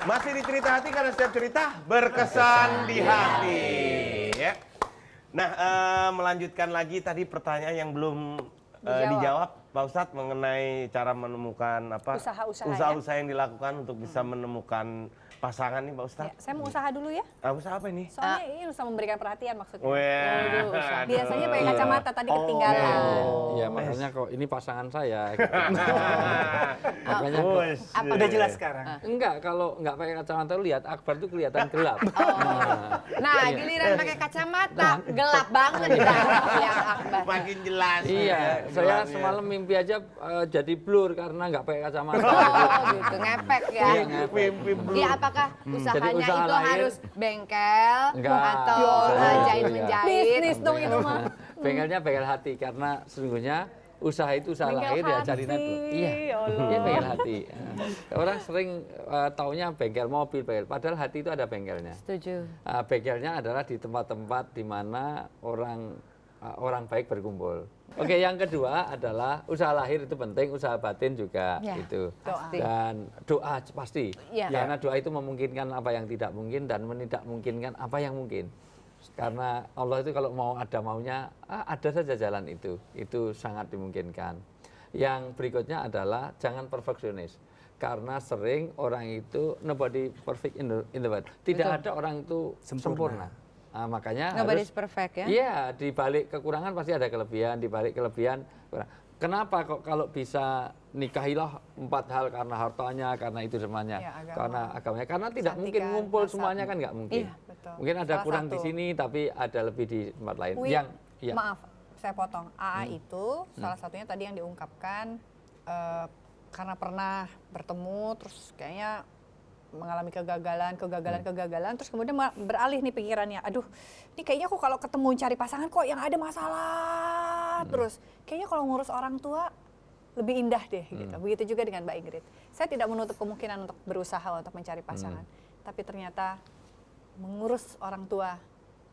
Masih di cerita hati karena setiap cerita berkesan di hati. Ya. Nah, melanjutkan lagi tadi pertanyaan yang belum dijawab, Pak Ustadz, mengenai cara menemukan apa usaha-usaha yang dilakukan untuk bisa menemukan pasangan nih, Pak Ustadz. Ya, saya mau usaha dulu ya. Usaha apa ini? Soalnya ini usaha memberikan perhatian maksudnya. Biasanya pakai kacamata tadi ketinggalan. Iya, makanya kok ini pasangan saya. Gitu. Makanya Udah jelas sekarang. enggak, kalau enggak pakai kacamata lihat Akbar tuh kelihatan gelap. Nah, giliran pakai kacamata gelap banget dah yang Akbar. Makin jelas. Iya, saya semalam mimpi aja jadi blur karena enggak pakai kacamata. Oh, gitu, ngepek ya. Mimpi belum. Ya, apakah usahanya usaha itu lain. harus bengkel Enggak. atau jahit-menjahit? Bisnis dong itu mah. Bengkelnya bengkel hati karena sesungguhnya usaha itu usaha lahir ya cari network. Iya, iya bengkel hati. Orang sering taunya bengkel mobil, padahal hati itu ada bengkelnya. Setuju. Bengkelnya adalah di tempat-tempat di mana orang baik berkumpul. Oke, yang kedua adalah usaha lahir itu penting, usaha batin juga itu. Pasti. Dan doa pasti. Ya. Karena doa itu memungkinkan apa yang tidak mungkin dan tidak memungkinkan apa yang mungkin. Karena Allah itu kalau mau ada maunya, ada saja jalan itu. Itu sangat dimungkinkan. Yang berikutnya adalah jangan perfeksionis. Karena sering orang itu nobody perfect in the world. Tidak ada orang itu sempurna. Makanya Nobody's harus perfect ya? Iya, di balik kekurangan pasti ada kelebihan, di balik kelebihan. Kenapa kok kalau bisa nikahilah 4 hal karena hartanya, karena itu semuanya, karena agamanya, karena tidak mungkin ngumpul semuanya kan nggak mungkin. Iya, betul. Mungkin ada kurang di sini, tapi ada lebih di tempat lain. Maaf, saya potong. AA itu salah satunya tadi yang diungkapkan karena pernah bertemu, terus kayaknya mengalami kegagalan, terus kemudian beralih nih pikirannya, aduh, ini kayaknya kok kalau ketemu cari pasangan kok yang ada masalah terus, kayaknya kalau ngurus orang tua lebih indah deh, gitu. Begitu juga dengan Mbak Ingrid. Saya tidak menutup kemungkinan untuk berusaha untuk mencari pasangan, tapi ternyata mengurus orang tua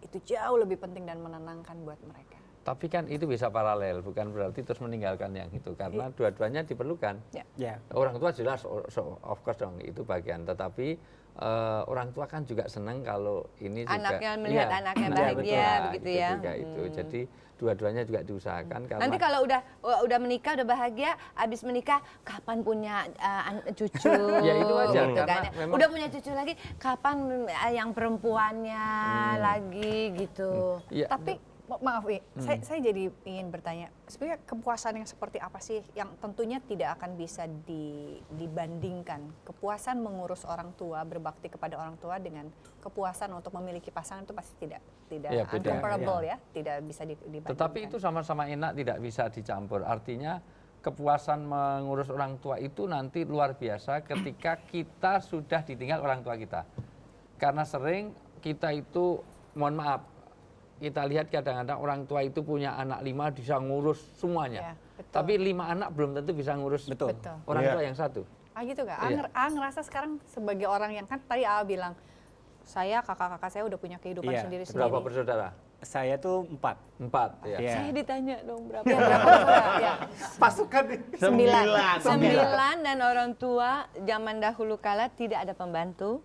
itu jauh lebih penting dan menenangkan buat mereka. Tapi kan itu bisa paralel, bukan berarti terus meninggalkan yang itu, karena dua-duanya diperlukan. Orang tua jelas, of course dong, itu bagian. Tetapi orang tua kan juga senang kalau ini juga anaknya melihat anaknya bahagia, begitu ya. Juga itu. Jadi dua-duanya juga diusahakan. Karena nanti kalau udah menikah, udah bahagia, abis menikah kapan punya cucu? Ya itu aja. Gitu kan. Memang, udah punya cucu lagi, kapan yang perempuannya lagi gitu. Ya, Tapi maaf, saya jadi ingin bertanya, sebenarnya kepuasan yang seperti apa sih yang tentunya tidak akan bisa dibandingkan kepuasan mengurus orang tua, berbakti kepada orang tua dengan kepuasan untuk memiliki pasangan itu pasti tidak uncomparable ya, tidak bisa dibandingkan. Tetapi itu sama-sama enak, tidak bisa dicampur. Artinya kepuasan mengurus orang tua itu nanti luar biasa ketika kita sudah ditinggal orang tua kita. Karena sering kita itu, mohon maaf, kita lihat kadang-kadang orang tua itu punya anak 5 bisa ngurus semuanya. Tapi 5 anak belum tentu bisa ngurus orang tua yang satu. Gitu gak? Ngerasa sekarang sebagai orang yang kan tadi A bilang, saya kakak-kakak saya udah punya kehidupan sendiri-sendiri. Berapa bersaudara? Saya tuh 4. 4 ya. Saya ditanya dong berapa? Pasukan 9 dan orang tua zaman dahulu kala tidak ada pembantu.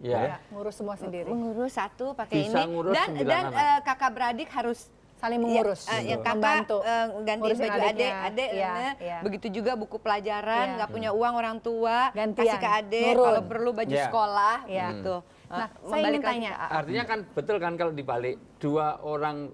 Ngurus semua sendiri. Mengurus satu pakai Bisa ini ngurus dan 9 anak. kakak beradik harus saling mengurus, yang kakak gantiin baju adik, Iya. begitu juga buku pelajaran, nggak punya uang orang tua, Gantian, kasih ke adik, nurun. kalau perlu baju sekolah, gitu. Nah, saya ingin tanya, Artinya kan betul kan kalau dibalik 2 orang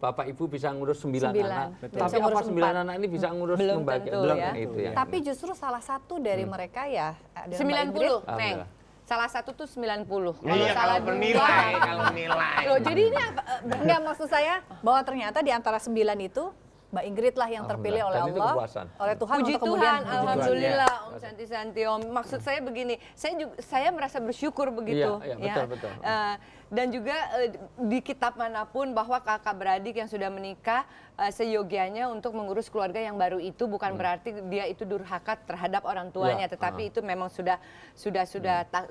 bapak ibu bisa ngurus 9 anak. Betul. Tapi Bisa ngurus apa 9 anak ini bisa ngurus Belum lembaga? tentu, Belum ya. itu ya. tapi justru salah satu dari mereka ya adalah Mbak 90, Ingrid. Neng. Salah satu tuh 90. Iya, salah kalau nilai. Loh, jadi ini enggak, maksud saya bahwa ternyata di antara 9 itu Mbak Ingrid lah yang terpilih oleh Dan itu Allah, kepuasan. oleh Tuhan Puji untuk kemudian Tuhan, alhamdulillah Om Santi Om. Maksud saya begini, saya merasa bersyukur begitu. Iya, betul. Dan juga di kitab manapun bahwa kakak beradik yang sudah menikah seyogianya untuk mengurus keluarga yang baru itu bukan berarti dia itu durhaka terhadap orang tuanya, tetapi itu memang sudah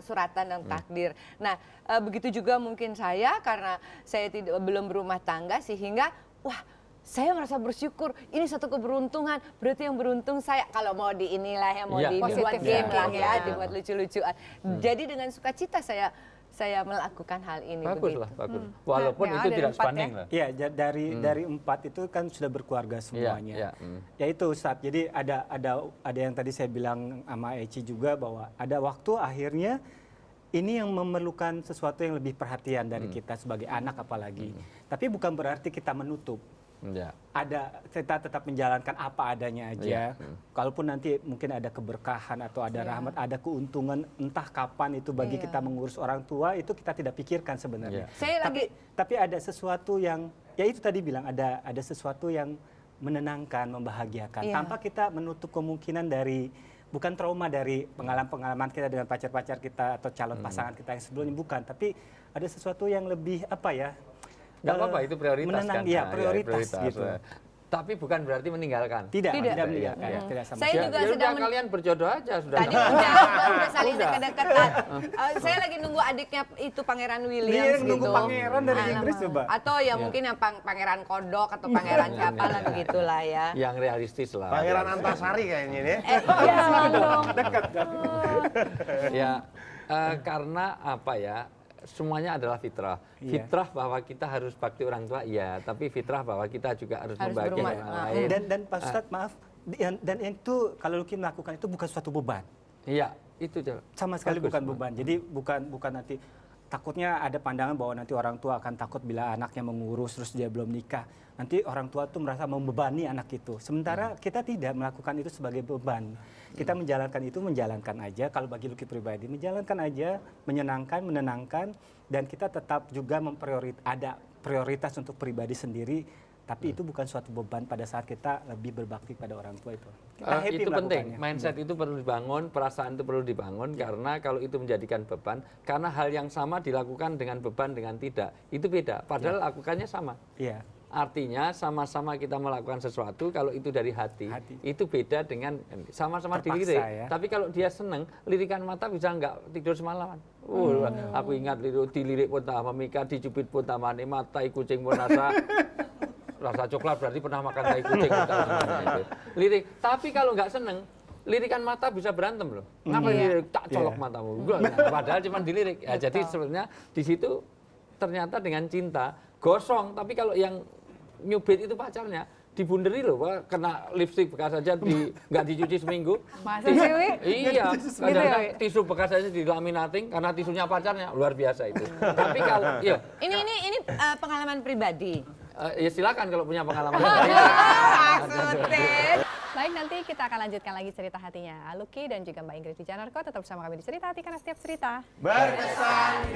suratan dan takdir. Nah, begitu juga mungkin saya karena saya belum berumah tangga sehingga saya merasa bersyukur, ini satu keberuntungan, berarti yang beruntung saya, kalau mau di inilah yang mau Iya, dibuat positive game lah thinking, ya, ya. dibuat lucu-lucuan. Jadi dengan sukacita saya melakukan hal ini. Bagus begitu. lah, bagus. Walaupun Ya, itu ada tidak 4 sebanding ya. lah. Iya, dari 4 itu kan sudah berkeluarga semuanya. iya, Ya itu Ustadz. Jadi ada yang tadi saya bilang sama Eci juga bahwa ada waktu akhirnya ini yang memerlukan sesuatu yang lebih perhatian dari kita sebagai anak apalagi. Tapi bukan berarti kita menutup. Ya. Kita tetap menjalankan apa adanya aja. Iya. Kalaupun nanti mungkin ada keberkahan atau ada rahmat, ada keuntungan entah kapan itu bagi Iya. kita mengurus orang tua itu kita tidak pikirkan sebenarnya. Iya. Saya Tapi ada sesuatu yang ya itu tadi bilang ada sesuatu yang menenangkan, membahagiakan Iya. tanpa kita menutup kemungkinan dari bukan trauma dari pengalaman-pengalaman kita dengan pacar-pacar kita atau calon pasangan kita yang sebelumnya, bukan, tapi ada sesuatu yang lebih apa ya? Nggak apa-apa, itu prioritas menenang, kan. ya, Nah, prioritas gitu. Tapi bukan berarti meninggalkan. Tidak Tidak. meninggalkan, Iya. tidak sama Saya sekali. juga Ya sedang udah kalian berjodoh aja sudah. Tadi udah saling dekat-dekatan. Saya lagi nunggu adiknya itu Pangeran Williams Dia nunggu gitu. pangeran dari Inggris coba. Atau ya mungkin yang Pangeran Kodok atau Pangeran siapa lah begitulah ya. Yang realistis lah. Pangeran Antasari kayaknya ini. Iya dong. Ya, karena apa ya? Semuanya adalah fitrah. Iya. Fitrah bahwa kita harus bakti orang tua, iya. Tapi fitrah bahwa kita juga harus Harus membahagiakan berumah. orang lain. Dan Pak Ustadz maaf, dan itu kalau Luki melakukan itu bukan suatu beban. Iya, itu Jal. Sama sekali Bagus, bukan Mas. beban. Jadi bukan nanti takutnya ada pandangan bahwa nanti orang tua akan takut bila anaknya mengurus terus dia belum nikah. Nanti orang tua tuh merasa membebani anak itu. Sementara kita tidak melakukan itu sebagai beban. Kita menjalankan aja. Kalau bagi Luki pribadi, menjalankan aja, menenangkan, dan kita tetap juga ada prioritas untuk pribadi sendiri. Tapi itu bukan suatu beban pada saat kita lebih berbakti pada orang tua itu. Kita happy Itu penting, melakukannya. mindset itu perlu dibangun, perasaan itu perlu dibangun, karena kalau itu menjadikan beban, karena hal yang sama dilakukan dengan beban dengan tidak, itu beda, padahal lakukannya sama. Iya. Artinya sama-sama kita melakukan sesuatu, kalau itu dari hati. Itu beda dengan sama-sama Terpaksa, dilirik. ya. Tapi kalau dia seneng, lirikan mata bisa nggak tidur semalaman. Aku ingat dilirik pun tak memika, dicubit pun tak mani, matai kucing pun rasa coklat berarti pernah makan tai kucing. Gitu. Lirik. Tapi kalau nggak seneng, lirikan mata bisa berantem loh. Ngapain dilirik? Tak colok matamu. Padahal cuma dilirik. Ya, jadi sebenarnya di situ ternyata dengan cinta gosong. Tapi kalau yang nyubit itu pacarnya, dibunderi loh, Pak. Kena lipstik bekas saja nggak dicuci seminggu. Masa sih, Wi? Iya, Gitu kadang-kadang ya, Wi? tisu bekas saja dilaminating karena tisunya pacarnya, luar biasa itu. Tapi kalau, ya, Ini pengalaman pribadi. ya silakan kalau punya pengalaman. Maksudnya. Baik, nanti kita akan lanjutkan lagi cerita hatinya Luki dan juga Mbak Ingrid Wijanarko. Tetap bersama kami di Cerita Hati, karena setiap cerita Berkesan